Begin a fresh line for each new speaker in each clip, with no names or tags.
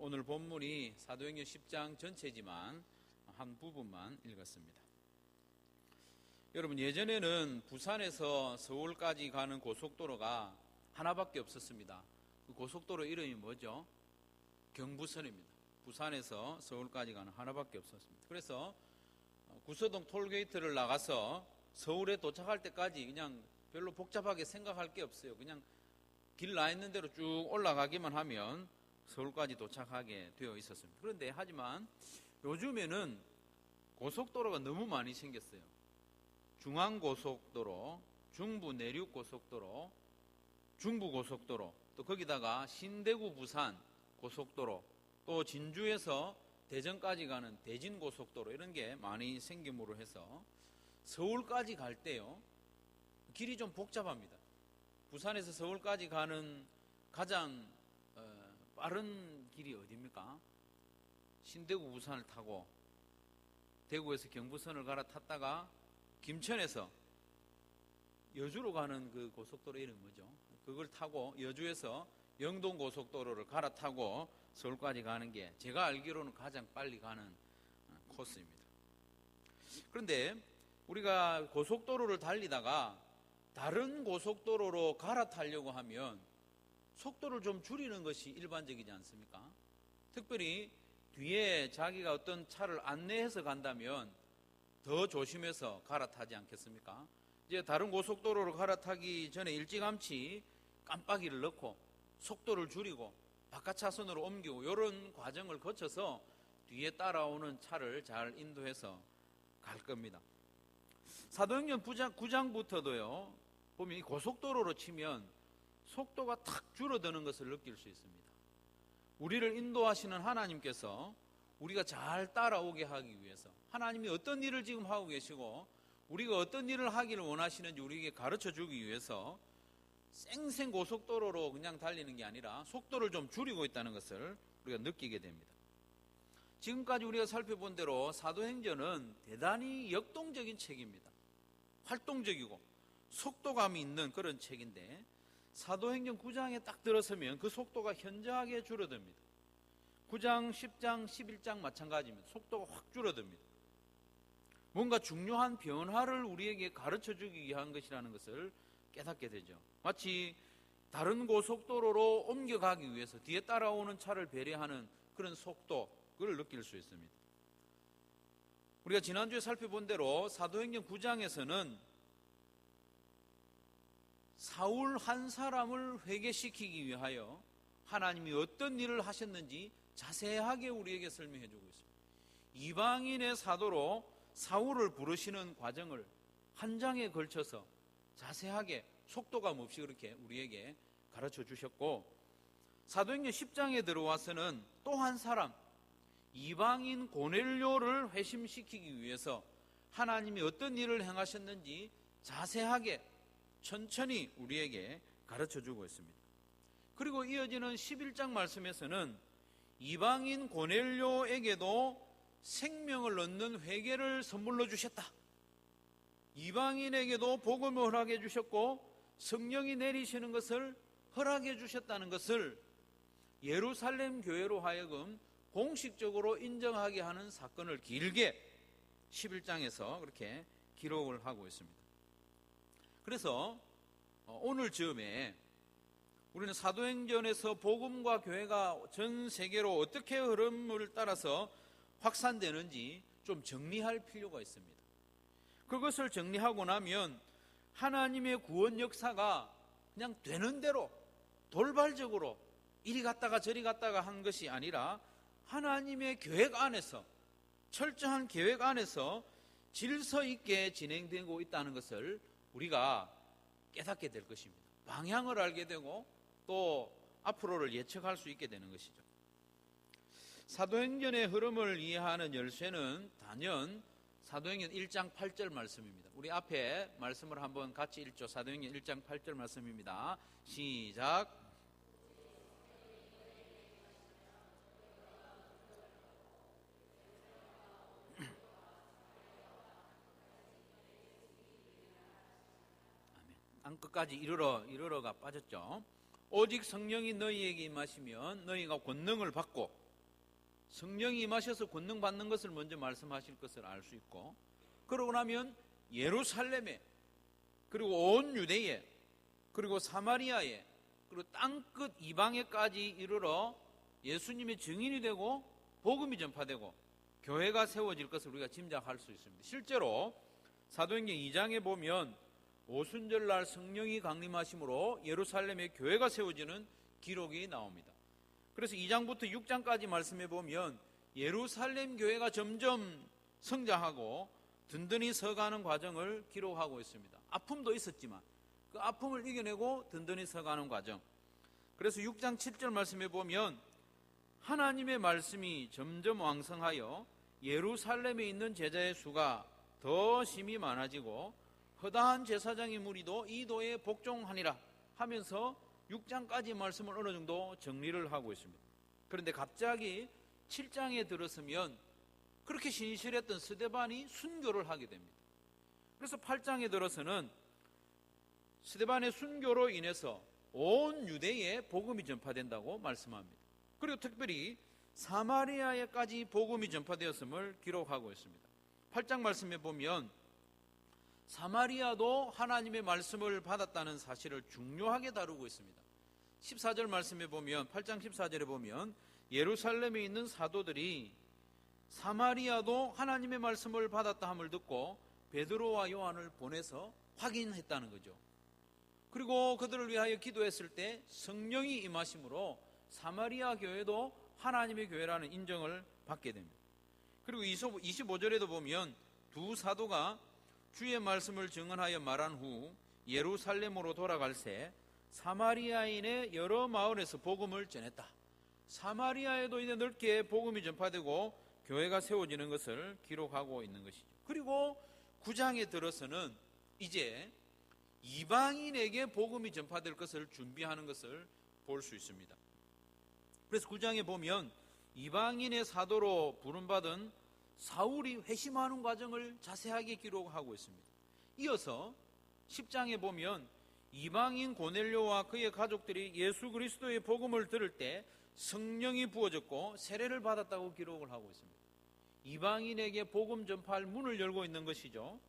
오늘 본문이 사도행전 10장 전체지만 한 부분만 읽었습니다. 여러분, 예전에는 부산에서 서울까지 가는 고속도로가 하나밖에 없었습니다. 그 고속도로 이름이 뭐죠? 경부선입니다. 부산에서 서울까지 가는 하나밖에 없었습니다. 그래서 구서동 톨게이트를 나가서 서울에 도착할 때까지 그냥 별로 복잡하게 생각할 게 없어요. 그냥 길 나 있는 대로 쭉 올라가기만 하면 서울까지 도착하게 되어 있었습니다. 그런데 하지만 요즘에는 고속도로가 너무 많이 생겼어요. 중앙고속도로, 중부내륙고속도로, 중부고속도로, 또 거기다가 신대구 부산 고속도로, 또 진주에서 대전까지 가는 대진고속도로, 이런 게 많이 생김으로 해서 서울까지 갈 때요, 길이 좀 복잡합니다. 부산에서 서울까지 가는 가장 빠른 길이 어디입니까? 신대구 부산을 타고 대구에서 경부선을 갈아탔다가 김천에서 여주로 가는 그 고속도로 이름이 뭐죠? 그걸 타고 여주에서 영동고속도로를 갈아타고 서울까지 가는 게 제가 알기로는 가장 빨리 가는 코스입니다. 그런데 우리가 고속도로를 달리다가 다른 고속도로로 갈아타려고 하면 속도를 좀 줄이는 것이 일반적이지 않습니까? 특별히 뒤에 자기가 어떤 차를 안내해서 간다면 더 조심해서 갈아타지 않겠습니까? 이제 다른 고속도로로 갈아타기 전에 일찌감치 깜빡이를 넣고 속도를 줄이고 바깥 차선으로 옮기고 이런 과정을 거쳐서 뒤에 따라오는 차를 잘 인도해서 갈 겁니다. 사도행전 9장부터도요, 보면 이 고속도로로 치면 속도가 탁 줄어드는 것을 느낄 수 있습니다. 우리를 인도하시는 하나님께서 우리가 잘 따라오게 하기 위해서, 하나님이 어떤 일을 지금 하고 계시고 우리가 어떤 일을 하기를 원하시는지 우리에게 가르쳐 주기 위해서 쌩쌩 고속도로로 그냥 달리는 게 아니라 속도를 좀 줄이고 있다는 것을 우리가 느끼게 됩니다. 지금까지 우리가 살펴본 대로 사도행전은 대단히 역동적인 책입니다. 활동적이고 속도감이 있는 그런 책인데, 사도행전 9장에 딱 들어서면 그 속도가 현저하게 줄어듭니다. 9장, 10장, 11장 마찬가지입니다. 속도가 확 줄어듭니다. 뭔가 중요한 변화를 우리에게 가르쳐 주기 위한 것이라는 것을 깨닫게 되죠. 마치 다른 고속도로로 옮겨가기 위해서 뒤에 따라오는 차를 배려하는 그런 속도, 그걸 느낄 수 있습니다. 우리가 지난주에 살펴본 대로 사도행전 9장에서는 사울 한 사람을 회개시키기 위하여 하나님이 어떤 일을 하셨는지 자세하게 우리에게 설명해 주고 있습니다. 이방인의 사도로 사울을 부르시는 과정을 한 장에 걸쳐서 자세하게 속도감 없이 그렇게 우리에게 가르쳐 주셨고, 사도행전 10장에 들어와서는 또 한 사람, 이방인 고넬료를 회심시키기 위해서 하나님이 어떤 일을 행하셨는지 자세하게 천천히 우리에게 가르쳐주고 있습니다. 그리고 이어지는 11장 말씀에서는 이방인 고넬료에게도 생명을 얻는 회개를 선물로 주셨다. 이방인에게도 복음을 허락해 주셨고 성령이 내리시는 것을 허락해 주셨다는 것을 예루살렘 교회로 하여금 공식적으로 인정하게 하는 사건을 길게 11장에서 그렇게 기록을 하고 있습니다. 그래서 오늘 즈음에 우리는 사도행전에서 복음과 교회가 전 세계로 어떻게 흐름을 따라서 확산되는지 좀 정리할 필요가 있습니다. 그것을 정리하고 나면 하나님의 구원 역사가 그냥 되는 대로 돌발적으로 이리 갔다가 저리 갔다가 한 것이 아니라 하나님의 계획 안에서, 철저한 계획 안에서 질서 있게 진행되고 있다는 것을 우리가 깨닫게 될 것입니다. 방향을 알게 되고 또 앞으로를 예측할 수 있게 되는 것이죠. 사도행전의 흐름을 이해하는 열쇠는 단연 사도행전 1장 8절 말씀입니다. 우리 앞에 말씀을 한번 같이 읽죠. 사도행전 1장 8절 말씀입니다. 시작. 끝까지 이르러가 빠졌죠. 오직 성령이 너희에게 임하시면 너희가 권능을 받고 성령이 임하셔서 권능 받는 것을 먼저 말씀하실 것을 알 수 있고, 그러고 나면 예루살렘에, 그리고 온 유대에, 그리고 사마리아에, 그리고 땅끝 이방에까지 이르러 예수님의 증인이 되고 복음이 전파되고 교회가 세워질 것을 우리가 짐작할 수 있습니다. 실제로 사도행전 2장에 보면 오순절날 성령이 강림하심으로 예루살렘에 교회가 세워지는 기록이 나옵니다. 그래서 2장부터 6장까지 말씀해 보면 예루살렘 교회가 점점 성장하고 든든히 서가는 과정을 기록하고 있습니다. 아픔도 있었지만 그 아픔을 이겨내고 든든히 서가는 과정. 그래서 6장 7절 말씀해 보면 하나님의 말씀이 점점 왕성하여 예루살렘에 있는 제자의 수가 더 심히 많아지고 허다한 제사장의 무리도 이 도에 복종하니라 하면서 6장까지 말씀을 어느 정도 정리를 하고 있습니다. 그런데 갑자기 7장에 들어서면 그렇게 신실했던 스데반이 순교를 하게 됩니다. 그래서 8장에 들어서는 스데반의 순교로 인해서 온 유대에 복음이 전파된다고 말씀합니다. 그리고 특별히 사마리아에까지 복음이 전파되었음을 기록하고 있습니다. 8장 말씀에 보면 사마리아도 하나님의 말씀을 받았다는 사실을 중요하게 다루고 있습니다. 14절 말씀에 보면 8장 14절에 보면 예루살렘에 있는 사도들이 사마리아도 하나님의 말씀을 받았다 함을 듣고 베드로와 요한을 보내서 확인했다는 거죠. 그리고 그들을 위하여 기도했을 때 성령이 임하심으로 사마리아 교회도 하나님의 교회라는 인정을 받게 됩니다. 그리고 25절에도 보면 두 사도가 주의 말씀을 증언하여 말한 후 예루살렘으로 돌아갈새 사마리아인의 여러 마을에서 복음을 전했다. 사마리아에도 이제 넓게 복음이 전파되고 교회가 세워지는 것을 기록하고 있는 것이죠. 그리고 9장에 들어서는 이제 이방인에게 복음이 전파될 것을 준비하는 것을 볼 수 있습니다. 그래서 9장에 보면 이방인의 사도로 부름받은 사울이 회심하는 과정을 자세하게 기록하고 있습니다. 이어서 10장에 보면 이방인 고넬료와 그의 가족들이 예수 그리스도의 복음을 들을 때 성령이 부어졌고 세례를 받았다고 기록을 하고 있습니다. 이방인에게 복음 전파할 문을 열고 있는 것이죠.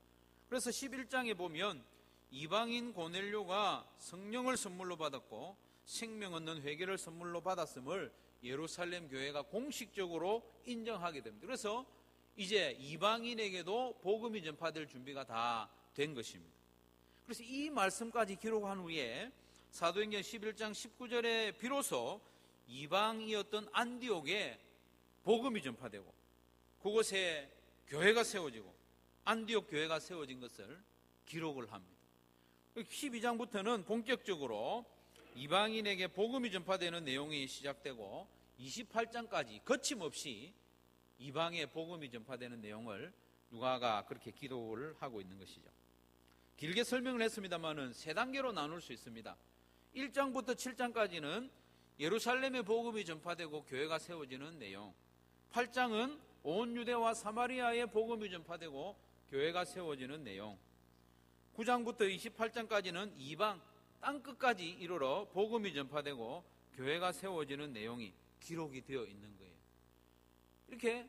그래서 11장에 보면 이방인 고넬료가 성령을 선물로 받았고 생명 얻는 회개를 선물로 받았음을 예루살렘 교회가 공식적으로 인정하게 됩니다. 그래서 이제 이방인에게도 복음이 전파될 준비가 다 된 것입니다. 그래서 이 말씀까지 기록한 후에 사도행전 11장 19절에 비로소 이방이었던 안디옥에 복음이 전파되고 그곳에 교회가 세워지고 안디옥 교회가 세워진 것을 기록을 합니다. 12장부터는 본격적으로 이방인에게 복음이 전파되는 내용이 시작되고 28장까지 거침없이 이방에 복음이 전파되는 내용을 누가가 그렇게 기록을 하고 있는 것이죠. 길게 설명을 했습니다마는 세 단계로 나눌 수 있습니다. 1장부터 7장까지는 예루살렘에 복음이 전파되고 교회가 세워지는 내용, 8장은 온 유대와 사마리아에 복음이 전파되고 교회가 세워지는 내용, 9장부터 28장까지는 이방 땅끝까지 이르러 복음이 전파되고 교회가 세워지는 내용이 기록이 되어 있는 거예요. 이렇게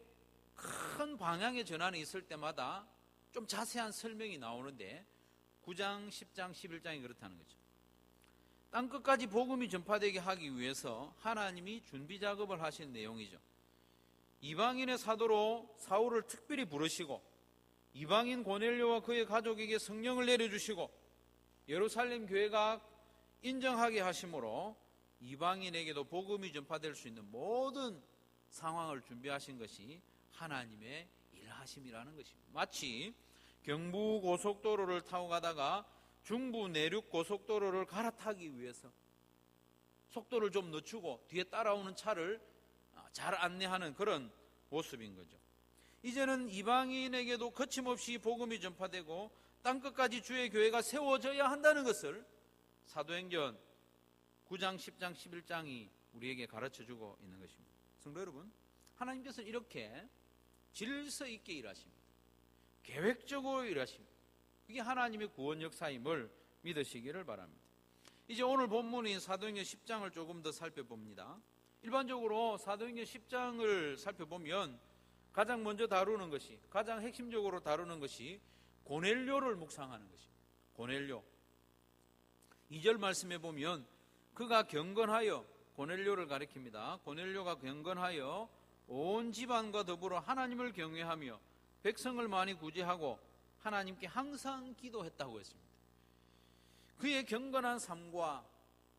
큰 방향의 전환이 있을 때마다 좀 자세한 설명이 나오는데 9장, 10장, 11장이 그렇다는 거죠. 땅끝까지 복음이 전파되게 하기 위해서 하나님이 준비 작업을 하신 내용이죠. 이방인의 사도로 사울을 특별히 부르시고 이방인 고넬료와 그의 가족에게 성령을 내려주시고 예루살렘 교회가 인정하게 하심으로 이방인에게도 복음이 전파될 수 있는 모든 상황을 준비하신 것이 하나님의 일하심이라는 것입니다. 마치 경부 고속도로를 타고 가다가 중부 내륙 고속도로를 갈아타기 위해서 속도를 좀 늦추고 뒤에 따라오는 차를 잘 안내하는 그런 모습인 거죠. 이제는 이방인에게도 거침없이 복음이 전파되고 땅끝까지 주의 교회가 세워져야 한다는 것을 사도행전 9장, 10장, 11장이 우리에게 가르쳐주고 있는 것입니다. 성도 여러분, 하나님께서는 이렇게 질서 있게 일하십니다. 계획적으로 일하십니다. 그게 하나님의 구원 역사임을 믿으시기를 바랍니다. 이제 오늘 본문인 사도행전 10장을 조금 더 살펴봅니다. 일반적으로 사도행전 10장을 살펴보면 가장 먼저 다루는 것이, 가장 핵심적으로 다루는 것이 고넬료를 묵상하는 것입니다. 고넬료. 2절 말씀에 보면 그가 경건하여, 고넬료를 가리킵니다. 고넬료가 경건하여 온 집안과 더불어 하나님을 경외하며 백성을 많이 구제하고 하나님께 항상 기도했다고 했습니다. 그의 경건한 삶과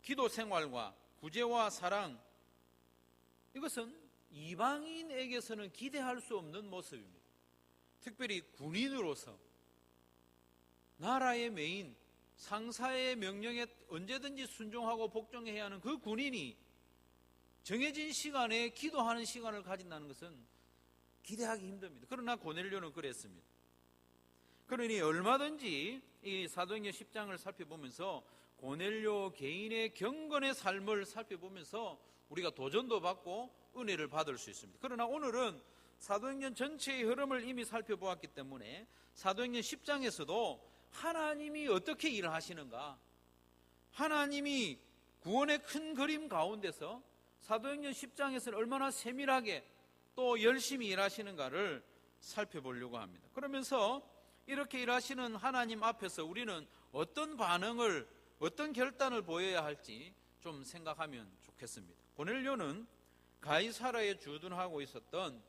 기도 생활과 구제와 사랑, 이것은 이방인에게서는 기대할 수 없는 모습입니다. 특별히 군인으로서 나라의 메인, 상사의 명령에 언제든지 순종하고 복종해야 하는 그 군인이 정해진 시간에 기도하는 시간을 가진다는 것은 기대하기 힘듭니다. 그러나 고넬료는 그랬습니다. 그러니 얼마든지 이 사도행전 10장을 살펴보면서 고넬료 개인의 경건의 삶을 살펴보면서 우리가 도전도 받고 은혜를 받을 수 있습니다. 그러나 오늘은 사도행전 전체의 흐름을 이미 살펴보았기 때문에 사도행전 10장에서도 하나님이 어떻게 일을 하시는가, 하나님이 구원의 큰 그림 가운데서 사도행전 10장에서는 얼마나 세밀하게 또 열심히 일하시는가를 살펴보려고 합니다. 그러면서 이렇게 일하시는 하나님 앞에서 우리는 어떤 반응을, 어떤 결단을 보여야 할지 좀 생각하면 좋겠습니다. 고넬료는 가이사라에 주둔하고 있었던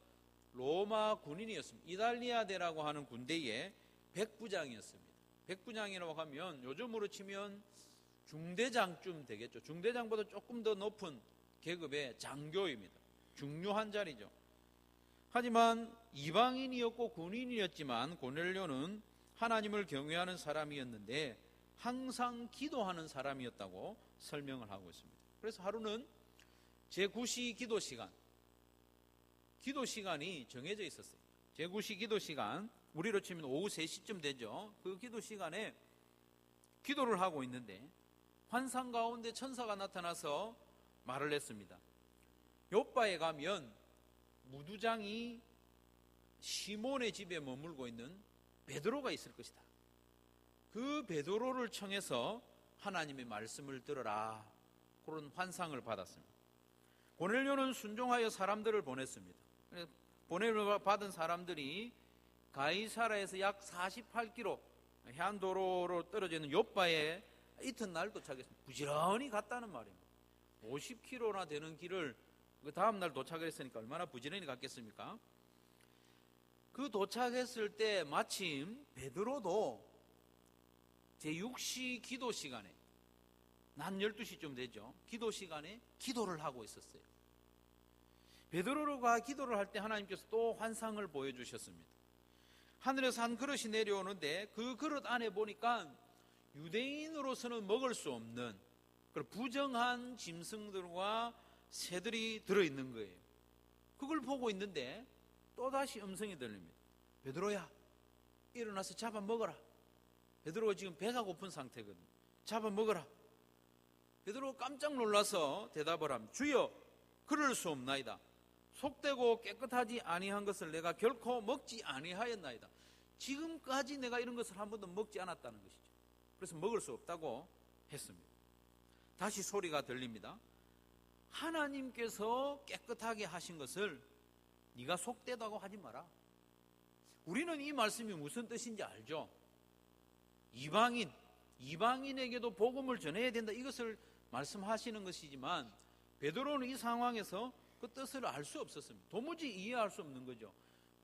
로마 군인이었습니다. 이달리아대라고 하는 군대의 백부장이었습니다. 백부장이라고 하면 요즘으로 치면 중대장쯤 되겠죠. 중대장보다 조금 더 높은 계급의 장교입니다. 중요한 자리죠. 하지만 이방인이었고 군인이었지만 고넬료는 하나님을 경외하는 사람이었는데 항상 기도하는 사람이었다고 설명을 하고 있습니다. 그래서 하루는 제9시 기도 시간이 정해져 있었어요. 제9시 기도 시간, 우리로 치면 오후 3시쯤 되죠. 그 기도 시간에 기도를 하고 있는데 환상 가운데 천사가 나타나서 말을 했습니다. 요바에 가면 무두장이 시몬의 집에 머물고 있는 베드로가 있을 것이다. 그 베드로를 청해서 하나님의 말씀을 들어라. 그런 환상을 받았습니다. 고넬료는 순종하여 사람들을 보냈습니다. 보냄을 받은 사람들이 가이사라에서 약 48km 해안도로로 떨어져 있는 요바에 이튿날 도착했습니다. 부지런히 갔다는 말입니다. 50km나 되는 길을 그 다음날 도착을 했으니까 얼마나 부지런히 갔겠습니까? 그 도착했을 때 마침 베드로도 제6시 기도 시간에, 낮 12시쯤 되죠. 기도 시간에 기도를 하고 있었어요. 베드로가 기도를 할 때 하나님께서 또 환상을 보여주셨습니다. 하늘에서 한 그릇이 내려오는데 그 그릇 안에 보니까 유대인으로서는 먹을 수 없는 그런 부정한 짐승들과 새들이 들어있는 거예요. 그걸 보고 있는데 또다시 음성이 들립니다. 베드로야, 일어나서 잡아 먹어라. 베드로가 지금 배가 고픈 상태거든요. 잡아 먹어라. 베드로가 깜짝 놀라서 대답을 합니다. 주여, 그럴 수 없나이다. 속되고 깨끗하지 아니한 것을 내가 결코 먹지 아니하였나이다. 지금까지 내가 이런 것을 한 번도 먹지 않았다는 것이죠. 그래서 먹을 수 없다고 했습니다. 다시 소리가 들립니다. 하나님께서 깨끗하게 하신 것을 네가 속되다고 하지 마라. 우리는 이 말씀이 무슨 뜻인지 알죠? 이방인에게도 복음을 전해야 된다, 이것을 말씀하시는 것이지만 베드로는 이 상황에서 그 뜻을 알 수 없었습니다. 도무지 이해할 수 없는 거죠.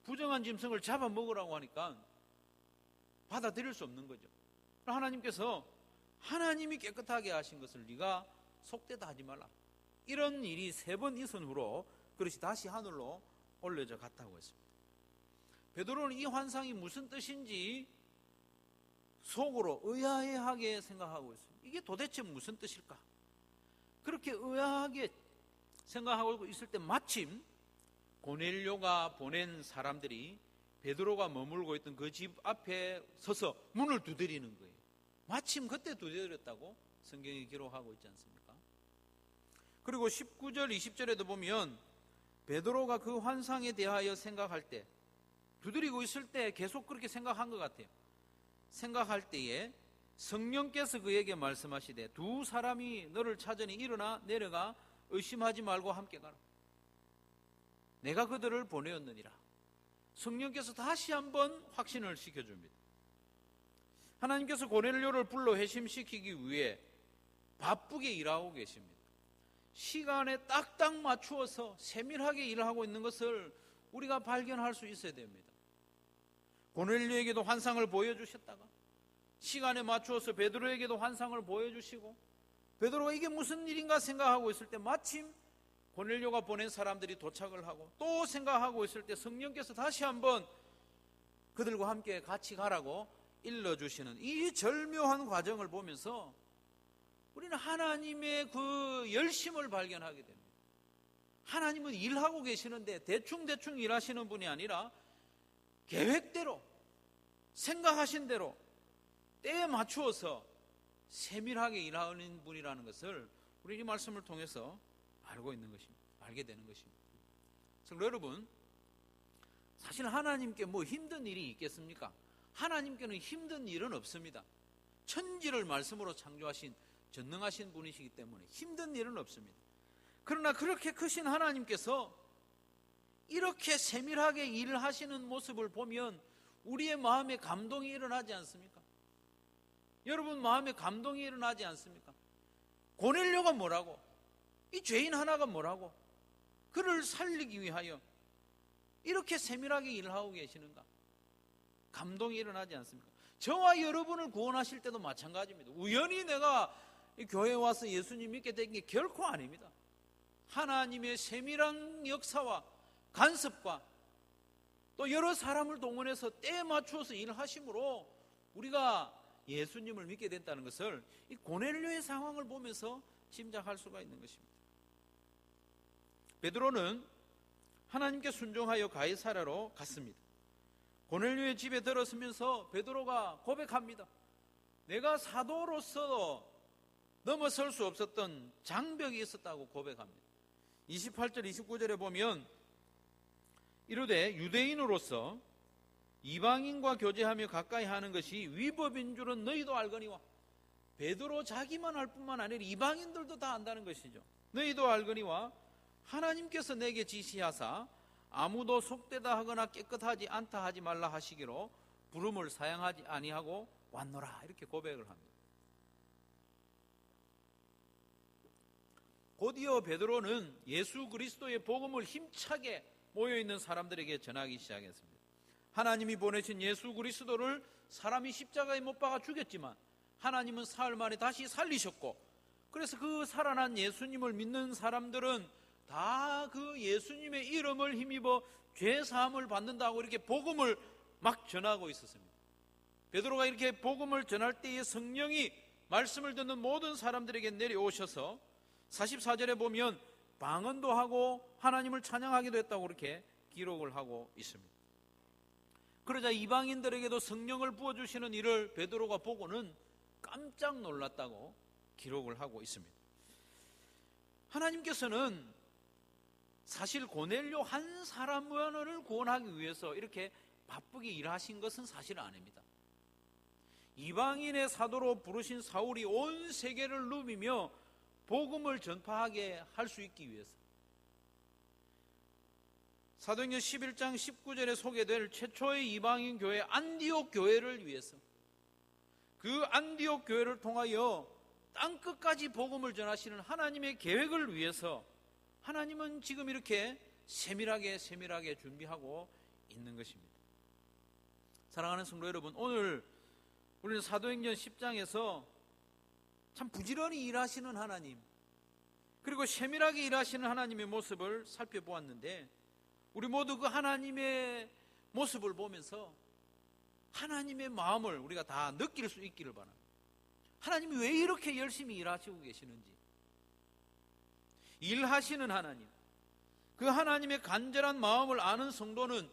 부정한 짐승을 잡아먹으라고 하니까 받아들일 수 없는 거죠. 하나님께서 하나님이 깨끗하게 하신 것을 네가 속되다 하지 말라. 이런 일이 3번 있은 후로 그릇이 다시 하늘로 올려져 갔다고 했습니다. 베드로는 이 환상이 무슨 뜻인지 속으로 의아해하게 생각하고 있습니다. 이게 도대체 무슨 뜻일까? 그렇게 의아하게 생각하고 있을 때 마침 고넬료가 보낸 사람들이 베드로가 머물고 있던 그 집 앞에 서서 문을 두드리는 거예요. 마침 그때 두드렸다고 성경이 기록하고 있지 않습니까? 그리고 19절 20절에도 보면 베드로가 그 환상에 대하여 생각할 때, 두드리고 있을 때 계속 그렇게 생각한 것 같아요. 생각할 때에 성령께서 그에게 말씀하시되 2 사람이 너를 찾으니 일어나 내려가 의심하지 말고 함께 가라. 내가 그들을 보내었느니라. 성령께서 다시 한번 확신을 시켜줍니다. 하나님께서 고넬료를 불러 회심시키기 위해 바쁘게 일하고 계십니다. 시간에 딱딱 맞추어서 세밀하게 일하고 있는 것을 우리가 발견할 수 있어야 됩니다. 고넬료에게도 환상을 보여주셨다가 시간에 맞추어서 베드로에게도 환상을 보여주시고, 베드로가 이게 무슨 일인가 생각하고 있을 때 마침 고넬료가 보낸 사람들이 도착을 하고, 또 생각하고 있을 때 성령께서 다시 한번 그들과 함께 같이 가라고 일러주시는 이 절묘한 과정을 보면서 우리는 하나님의 그 열심을 발견하게 됩니다. 하나님은 일하고 계시는데 대충대충 일하시는 분이 아니라 계획대로, 생각하신 대로 때에 맞추어서 세밀하게 일하는 분이라는 것을 우리 이 말씀을 통해서 알고 있는 것입니다. 알게 되는 것입니다. 성도 여러분, 사실 하나님께 뭐 힘든 일이 있겠습니까? 하나님께는 힘든 일은 없습니다. 천지를 말씀으로 창조하신 전능하신 분이시기 때문에 힘든 일은 없습니다. 그러나 그렇게 크신 하나님께서 이렇게 세밀하게 일을 하시는 모습을 보면 우리의 마음에 감동이 일어나지 않습니까? 여러분 마음에 감동이 일어나지 않습니까? 고넬료가 뭐라고? 이 죄인 하나가 뭐라고? 그를 살리기 위하여 이렇게 세밀하게 일을 하고 계시는가? 감동이 일어나지 않습니까? 저와 여러분을 구원하실 때도 마찬가지입니다. 우연히 내가 이 교회에 와서 예수님 믿게 된 게 결코 아닙니다. 하나님의 세밀한 역사와 간섭과 또 여러 사람을 동원해서 때에 맞추어서 일을 하심으로 우리가 예수님을 믿게 됐다는 것을 이 고넬료의 상황을 보면서 짐작할 수가 있는 것입니다. 베드로는 하나님께 순종하여 가이사랴로 갔습니다. 고넬료의 집에 들어서면서 베드로가 고백합니다. 내가 사도로서 넘어설 수 없었던 장벽이 있었다고 고백합니다. 28절 29절에 보면 이르되 유대인으로서 이방인과 교제하며 가까이 하는 것이 위법인 줄은 너희도 알거니와. 베드로 자기만 알 뿐만 아니라 이방인들도 다 안다는 것이죠. 너희도 알거니와 하나님께서 내게 지시하사 아무도 속되다 하거나 깨끗하지 않다 하지 말라 하시기로 부름을 사양하지 아니하고 왔노라. 이렇게 고백을 합니다. 곧이어 베드로는 예수 그리스도의 복음을 힘차게 모여있는 사람들에게 전하기 시작했습니다. 하나님이 보내신 예수 그리스도를 사람이 십자가에 못 박아 죽였지만 하나님은 사흘 만에 다시 살리셨고, 그래서 그 살아난 예수님을 믿는 사람들은 다 그 예수님의 이름을 힘입어 죄 사함을 받는다고 이렇게 복음을 막 전하고 있었습니다. 베드로가 이렇게 복음을 전할 때에 성령이 말씀을 듣는 모든 사람들에게 내려오셔서 44절에 보면 방언도 하고 하나님을 찬양하기도 했다고 그렇게 기록을 하고 있습니다. 그러자 이방인들에게도 성령을 부어주시는 일을 베드로가 보고는 깜짝 놀랐다고 기록을 하고 있습니다. 하나님께서는 사실 고넬료 한 사람만을 구원하기 위해서 이렇게 바쁘게 일하신 것은 사실 아닙니다. 이방인의 사도로 부르신 사울이 온 세계를 누비며 복음을 전파하게 할 수 있기 위해서, 사도행전 11장 19절에 소개될 최초의 이방인 교회 안디옥 교회를 위해서, 그 안디옥 교회를 통하여 땅끝까지 복음을 전하시는 하나님의 계획을 위해서 하나님은 지금 이렇게 세밀하게 준비하고 있는 것입니다. 사랑하는 성도 여러분, 오늘 우리는 사도행전 10장에서 참 부지런히 일하시는 하나님, 그리고 세밀하게 일하시는 하나님의 모습을 살펴보았는데, 우리 모두 그 하나님의 모습을 보면서 하나님의 마음을 우리가 다 느낄 수 있기를 바랍니다. 하나님이 왜 이렇게 열심히 일하시고 계시는지, 일하시는 하나님, 그 하나님의 간절한 마음을 아는 성도는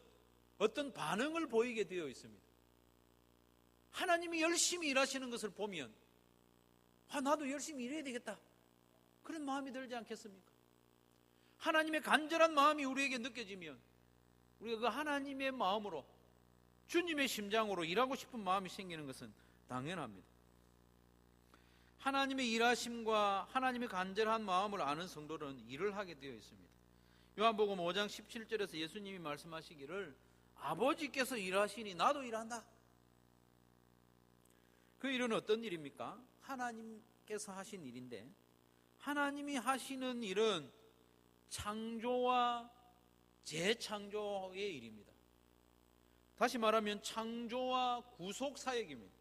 어떤 반응을 보이게 되어 있습니다. 하나님이 열심히 일하시는 것을 보면 나도 열심히 일해야 되겠다, 그런 마음이 들지 않겠습니까? 하나님의 간절한 마음이 우리에게 느껴지면 우리가 그 하나님의 마음으로, 주님의 심장으로 일하고 싶은 마음이 생기는 것은 당연합니다. 하나님의 일하심과 하나님의 간절한 마음을 아는 성도는 일을 하게 되어 있습니다. 요한복음 5장 17절에서 예수님이 말씀하시기를 아버지께서 일하시니 나도 일한다. 그 일은 어떤 일입니까? 하나님께서 하신 일인데, 하나님이 하시는 일은 창조와 재창조의 일입니다. 다시 말하면 창조와 구속 사역입니다.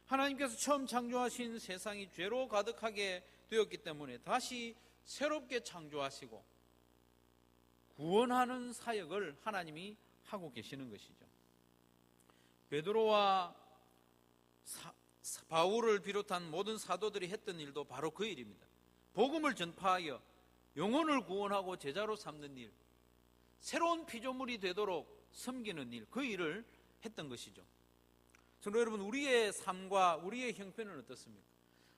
하나님께서 처음 창조하신 세상이 죄로 가득하게 되었기 때문에 다시 새롭게 창조하시고 구원하는 사역을 하나님이 하고 계시는 것이죠. 베드로와 바울을 비롯한 모든 사도들이 했던 일도 바로 그 일입니다. 복음을 전파하여 영혼을 구원하고 제자로 삼는 일, 새로운 피조물이 되도록 섬기는 일, 그 일을 했던 것이죠. 성도 여러분, 우리의 삶과 우리의 형편은 어떻습니까?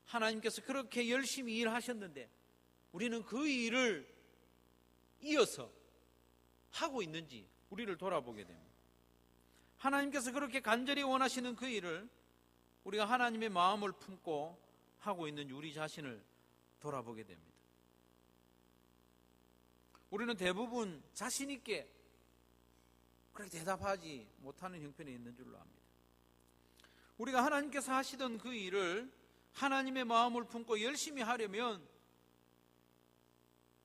하나님께서 그렇게 열심히 일하셨는데 우리는 그 일을 이어서 하고 있는지 우리를 돌아보게 됩니다. 하나님께서 그렇게 간절히 원하시는 그 일을 우리가 하나님의 마음을 품고 하고 있는 우리 자신을 돌아보게 됩니다. 우리는 대부분 자신 있게 그렇게 대답하지 못하는 형편에 있는 줄로 압니다. 우리가 하나님께서 하시던 그 일을 하나님의 마음을 품고 열심히 하려면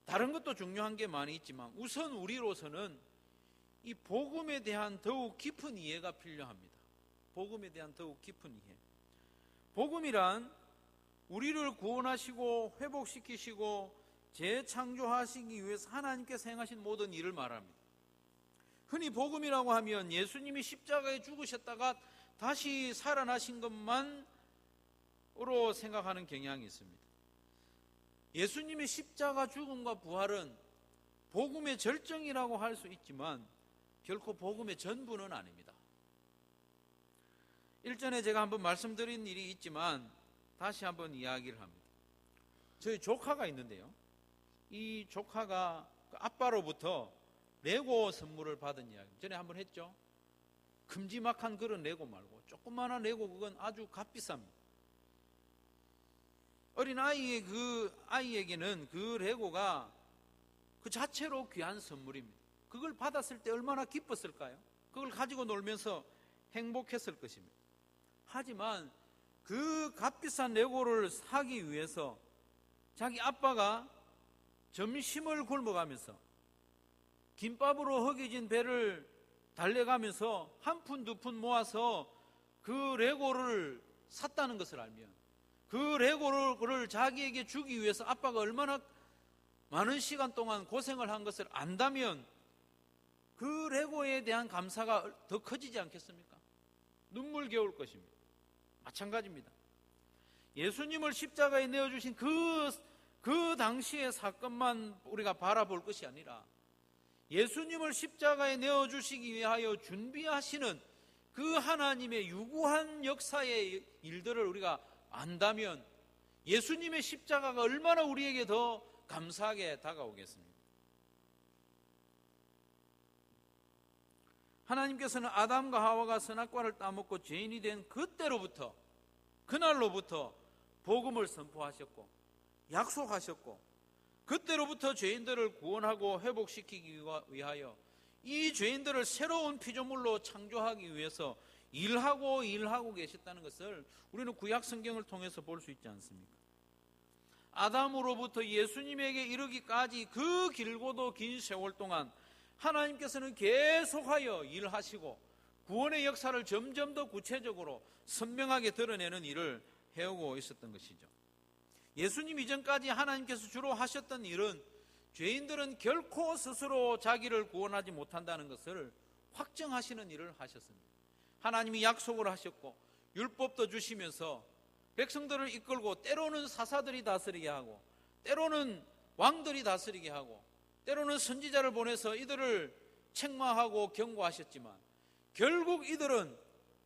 다른 것도 중요한 게 많이 있지만 우선 우리로서는 이 복음에 대한 더욱 깊은 이해가 필요합니다. 복음에 대한 더욱 깊은 이해. 복음이란 우리를 구원하시고 회복시키시고 재창조하시기 위해서 하나님께서 행하신 모든 일을 말합니다. 흔히 복음이라고 하면 예수님이 십자가에 죽으셨다가 다시 살아나신 것만으로 생각하는 경향이 있습니다. 예수님의 십자가 죽음과 부활은 복음의 절정이라고 할 수 있지만 결코 복음의 전부는 아닙니다. 일전에 제가 한번 말씀드린 일이 있지만 다시 한번 이야기를 합니다. 저희 조카가 있는데요, 이 조카가 아빠로부터 레고 선물을 받은 이야기 전에 한번 했죠. 큼지막한 그런 레고 말고 조그마한 레고, 그건 아주 값비쌉니다. 어린 아이에게는 그 레고가 그 자체로 귀한 선물입니다. 그걸 받았을 때 얼마나 기뻤을까요? 그걸 가지고 놀면서 행복했을 것입니다. 하지만 그 값비싼 레고를 사기 위해서 자기 아빠가 점심을 굶어가면서 김밥으로 허기진 배를 달래가면서 한 푼 두 푼 모아서 그 레고를 샀다는 것을 알면, 그 레고를 자기에게 주기 위해서 아빠가 얼마나 많은 시간 동안 고생을 한 것을 안다면 그 레고에 대한 감사가 더 커지지 않겠습니까? 눈물겨울 것입니다. 마찬가지입니다. 예수님을 십자가에 내어주신 그 당시의 사건만 우리가 바라볼 것이 아니라 예수님을 십자가에 내어주시기 위하여 준비하시는 그 하나님의 유구한 역사의 일들을 우리가 안다면 예수님의 십자가가 얼마나 우리에게 더 감사하게 다가오겠습니까? 하나님께서는 아담과 하와가 선악과를 따먹고 죄인이 된 그날로부터 복음을 선포하셨고 약속하셨고, 그때로부터 죄인들을 구원하고 회복시키기 위하여 이 죄인들을 새로운 피조물로 창조하기 위해서 일하고 계셨다는 것을 우리는 구약 성경을 통해서 볼 수 있지 않습니까? 아담으로부터 예수님에게 이르기까지 그 길고도 긴 세월 동안 하나님께서는 계속하여 일하시고 구원의 역사를 점점 더 구체적으로 선명하게 드러내는 일을 해오고 있었던 것이죠. 예수님 이전까지 하나님께서 주로 하셨던 일은 죄인들은 결코 스스로 자기를 구원하지 못한다는 것을 확정하시는 일을 하셨습니다. 하나님이 약속을 하셨고 율법도 주시면서 백성들을 이끌고 때로는 사사들이 다스리게 하고 때로는 왕들이 다스리게 하고 때로는 선지자를 보내서 이들을 책망하고 경고하셨지만 결국 이들은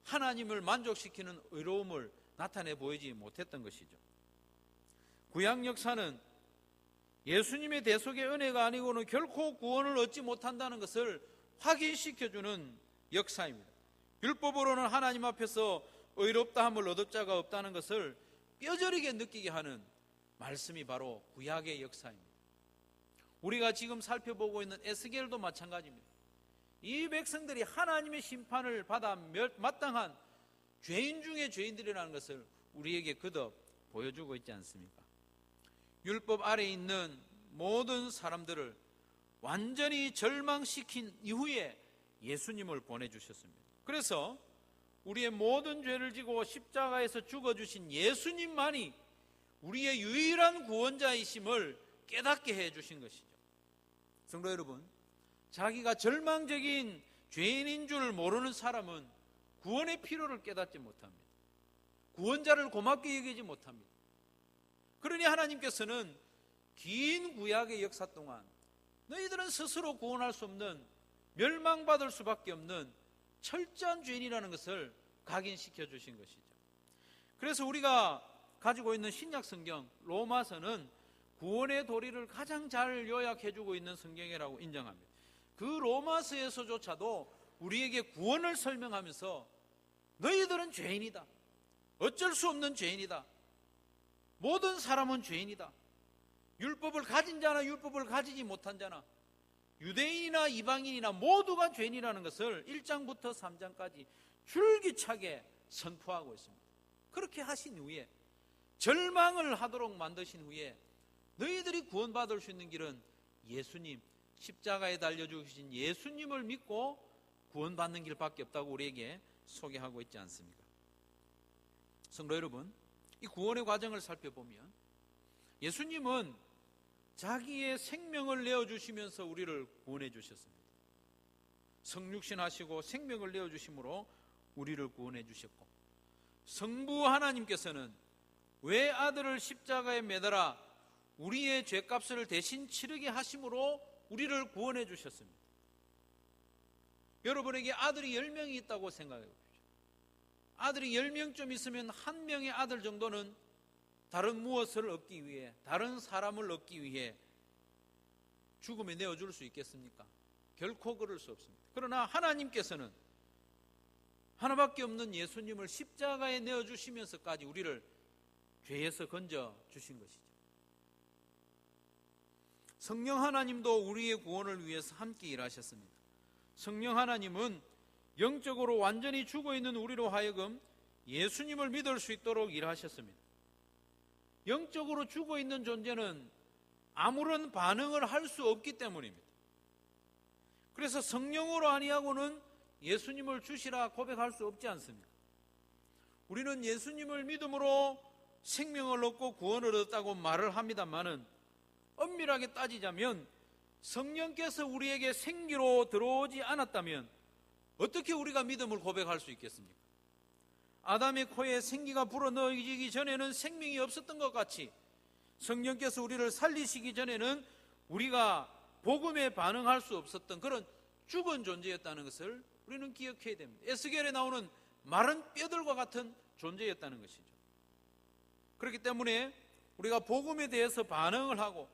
하나님을 만족시키는 의로움을 나타내 보이지 못했던 것이죠. 구약 역사는 예수님의 대속의 은혜가 아니고는 결코 구원을 얻지 못한다는 것을 확인시켜주는 역사입니다. 율법으로는 하나님 앞에서 의롭다함을 얻을 자가 없다는 것을 뼈저리게 느끼게 하는 말씀이 바로 구약의 역사입니다. 우리가 지금 살펴보고 있는 에스겔도 마찬가지입니다. 이 백성들이 하나님의 심판을 받아 마땅한 죄인 중에 죄인들이라는 것을 우리에게 거듭 보여주고 있지 않습니까? 율법 아래에 있는 모든 사람들을 완전히 절망시킨 이후에 예수님을 보내주셨습니다. 그래서 우리의 모든 죄를 지고 십자가에서 죽어주신 예수님만이 우리의 유일한 구원자이심을 깨닫게 해주신 것이죠. 성도 여러분, 자기가 절망적인 죄인인 줄 모르는 사람은 구원의 필요를 깨닫지 못합니다. 구원자를 고맙게 여기지 못합니다. 그러니 하나님께서는 긴 구약의 역사 동안 너희들은 스스로 구원할 수 없는, 멸망받을 수밖에 없는 철저한 죄인이라는 것을 각인시켜 주신 것이죠. 그래서 우리가 가지고 있는 신약 성경 로마서는 구원의 도리를 가장 잘 요약해 주고 있는 성경이라고 인정합니다. 그 로마서에서조차도 우리에게 구원을 설명하면서 너희들은 죄인이다, 어쩔 수 없는 죄인이다, 모든 사람은 죄인이다, 율법을 가진 자나 율법을 가지지 못한 자나 유대인이나 이방인이나 모두가 죄인이라는 것을 1장부터 3장까지 줄기차게 선포하고 있습니다. 그렇게 하신 후에, 절망을 하도록 만드신 후에 너희들이 구원받을 수 있는 길은 예수님, 십자가에 달려 죽으신 예수님을 믿고 구원받는 길밖에 없다고 우리에게 소개하고 있지 않습니까? 성도 여러분, 이 구원의 과정을 살펴보면 예수님은 자기의 생명을 내어주시면서 우리를 구원해 주셨습니다. 성육신 하시고 생명을 내어주심으로 우리를 구원해 주셨고, 성부 하나님께서는 왜 아들을 십자가에 매달아 우리의 죄값을 대신 치르게 하심으로 우리를 구원해 주셨습니다. 여러분에게 아들이 10명이 있다고 생각해 보십시오. 아들이 10명쯤 있으면 한 명의 아들 정도는 다른 무엇을 얻기 위해, 다른 사람을 얻기 위해 죽음에 내어줄 수 있겠습니까? 결코 그럴 수 없습니다. 그러나 하나님께서는 하나밖에 없는 예수님을 십자가에 내어주시면서까지 우리를 죄에서 건져 주신 것이죠. 성령 하나님도 우리의 구원을 위해서 함께 일하셨습니다. 성령 하나님은 영적으로 완전히 죽어있는 우리로 하여금 예수님을 믿을 수 있도록 일하셨습니다. 영적으로 죽어있는 존재는 아무런 반응을 할 수 없기 때문입니다. 그래서 성령으로 아니하고는 예수님을 주시라 고백할 수 없지 않습니까? 우리는 예수님을 믿음으로 생명을 얻고 구원을 얻었다고 말을 합니다만은 엄밀하게 따지자면 성령께서 우리에게 생기로 들어오지 않았다면 어떻게 우리가 믿음을 고백할 수 있겠습니까? 아담의 코에 생기가 불어넣어지기 전에는 생명이 없었던 것 같이 성령께서 우리를 살리시기 전에는 우리가 복음에 반응할 수 없었던 그런 죽은 존재였다는 것을 우리는 기억해야 됩니다. 에스겔에 나오는 마른 뼈들과 같은 존재였다는 것이죠. 그렇기 때문에 우리가 복음에 대해서 반응을 하고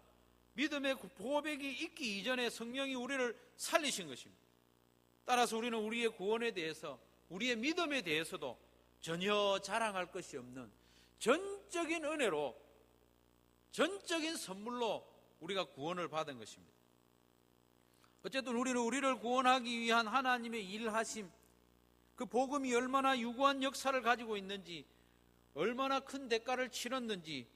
믿음의 고백이 있기 이전에 성령이 우리를 살리신 것입니다. 따라서 우리는 우리의 구원에 대해서, 우리의 믿음에 대해서도 전혀 자랑할 것이 없는 전적인 은혜로, 전적인 선물로 우리가 구원을 받은 것입니다. 어쨌든 우리는 우리를 구원하기 위한 하나님의 일하심, 그 복음이 얼마나 유구한 역사를 가지고 있는지, 얼마나 큰 대가를 치렀는지,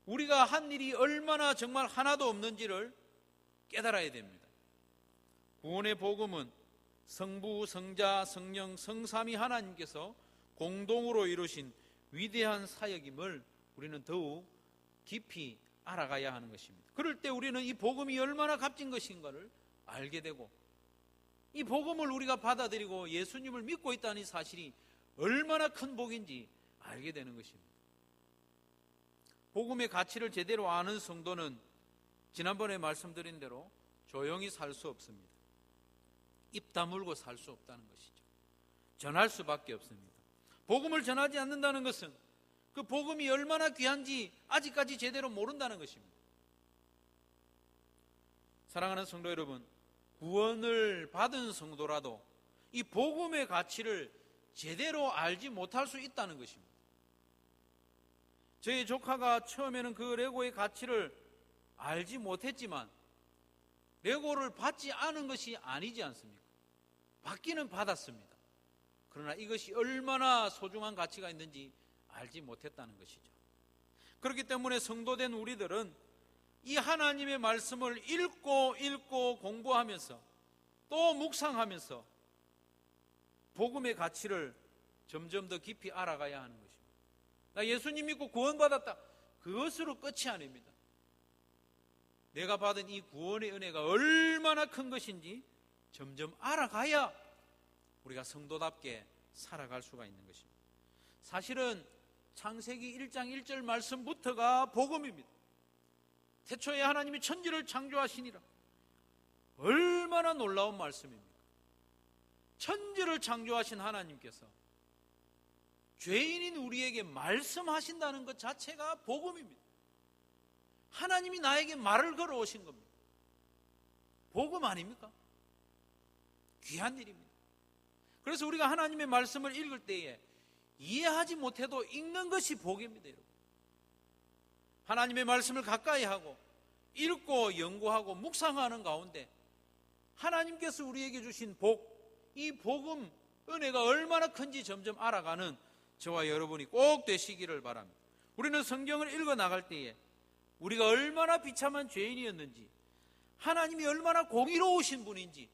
우리가 한 일이 얼마나 정말 하나도 없는지를 깨달아야 됩니다. 구원의 복음은 성부, 성자, 성령, 성삼위 하나님께서 공동으로 이루신 위대한 사역임을 우리는 더욱 깊이 알아가야 하는 것입니다. 그럴 때 우리는 이 복음이 얼마나 값진 것인가를 알게 되고, 이 복음을 우리가 받아들이고 예수님을 믿고 있다는 사실이 얼마나 큰 복인지 알게 되는 것입니다. 복음의 가치를 제대로 아는 성도는 지난번에 말씀드린 대로 조용히 살 수 없습니다. 입 다물고 살 수 없다는 것이죠. 전할 수밖에 없습니다. 복음을 전하지 않는다는 것은 그 복음이 얼마나 귀한지 아직까지 제대로 모른다는 것입니다. 사랑하는 성도 여러분, 구원을 받은 성도라도 이 복음의 가치를 제대로 알지 못할 수 있다는 것입니다. 저희 조카가 처음에는 그 레고의 가치를 알지 못했지만 레고를 받지 않은 것이 아니지 않습니까? 받기는 받았습니다. 그러나 이것이 얼마나 소중한 가치가 있는지 알지 못했다는 것이죠. 그렇기 때문에 성도된 우리들은 이 하나님의 말씀을 읽고 공부하면서 또 묵상하면서 복음의 가치를 점점 더 깊이 알아가야 하는 것입니다. 나 예수님 믿고 구원받았다. 그것으로 끝이 아닙니다. 내가 받은 이 구원의 은혜가 얼마나 큰 것인지 점점 알아가야 우리가 성도답게 살아갈 수가 있는 것입니다. 사실은 창세기 1장 1절 말씀부터가 복음입니다. 태초에 하나님이 천지를 창조하시니라. 얼마나 놀라운 말씀입니까? 천지를 창조하신 하나님께서 죄인인 우리에게 말씀하신다는 것 자체가 복음입니다. 하나님이 나에게 말을 걸어오신 겁니다. 복음 아닙니까? 귀한 일입니다. 그래서 우리가 하나님의 말씀을 읽을 때에 이해하지 못해도 읽는 것이 복입니다, 여러분. 하나님의 말씀을 가까이 하고 읽고 연구하고 묵상하는 가운데 하나님께서 우리에게 주신 복, 이 복음 은혜가 얼마나 큰지 점점 알아가는 저와 여러분이 꼭 되시기를 바랍니다. 우리는 성경을 읽어 나갈 때에 우리가 얼마나 비참한 죄인이었는지, 하나님이 얼마나 공의로우신 분인지,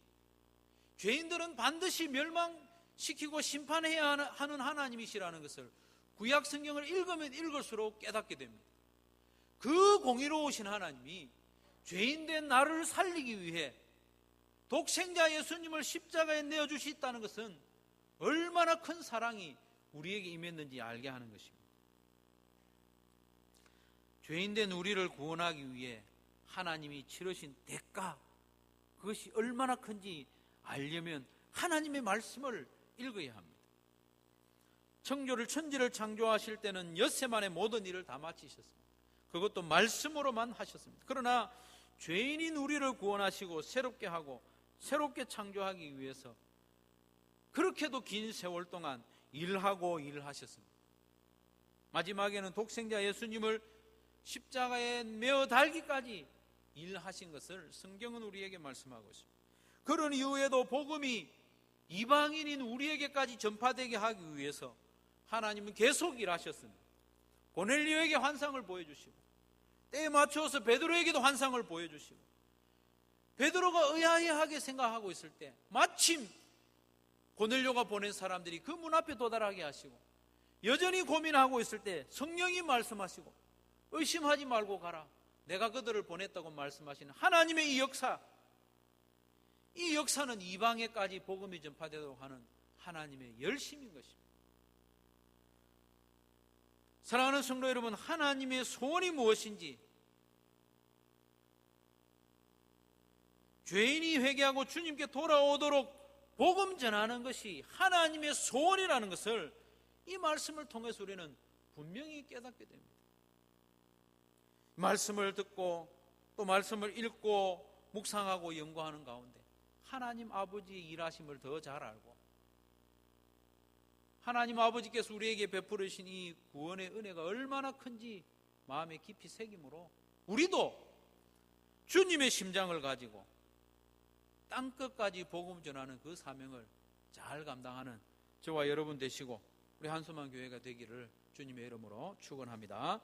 죄인들은 반드시 멸망시키고 심판해야 하는 하나님이시라는 것을 구약 성경을 읽으면 읽을수록 깨닫게 됩니다. 그 공의로우신 하나님이 죄인된 나를 살리기 위해 독생자 예수님을 십자가에 내어주셨다는 것은 얼마나 큰 사랑이 우리에게 임했는지 알게 하는 것입니다. 죄인된 우리를 구원하기 위해 하나님이 치르신 대가, 그것이 얼마나 큰지 알려면 하나님의 말씀을 읽어야 합니다. 천지를 창조하실 때는 엿새 만에 모든 일을 다 마치셨습니다. 그것도 말씀으로만 하셨습니다. 그러나 죄인인 우리를 구원하시고 새롭게 하고 새롭게 창조하기 위해서 그렇게도 긴 세월 동안 일하셨습니다. 마지막에는 독생자 예수님을 십자가에 메어 달기까지 일하신 것을 성경은 우리에게 말씀하고 있습니다. 그런 이후에도 복음이 이방인인 우리에게까지 전파되게 하기 위해서 하나님은 계속 일하셨습니다. 고넬료에게 환상을 보여주시고 때에 맞추어서 베드로에게도 환상을 보여주시고, 베드로가 의아해하게 생각하고 있을 때 마침 고넬료가 보낸 사람들이 그 문 앞에 도달하게 하시고, 여전히 고민하고 있을 때 성령이 말씀하시고 의심하지 말고 가라, 내가 그들을 보냈다고 말씀하시는 하나님의 이 역사, 이 역사는 이방에까지 복음이 전파되도록 하는 하나님의 열심인 것입니다. 사랑하는 성도 여러분, 하나님의 소원이 무엇인지, 죄인이 회개하고 주님께 돌아오도록 복음 전하는 것이 하나님의 소원이라는 것을 이 말씀을 통해서 우리는 분명히 깨닫게 됩니다. 말씀을 듣고 또 말씀을 읽고 묵상하고 연구하는 가운데 하나님 아버지의 일하심을 더 잘 알고, 하나님 아버지께서 우리에게 베풀으신 이 구원의 은혜가 얼마나 큰지 마음에 깊이 새김으로 우리도 주님의 심장을 가지고 땅끝까지 복음 전하는 그 사명을 잘 감당하는 저와 여러분 되시고 우리 한소만 교회가 되기를 주님의 이름으로 축원합니다.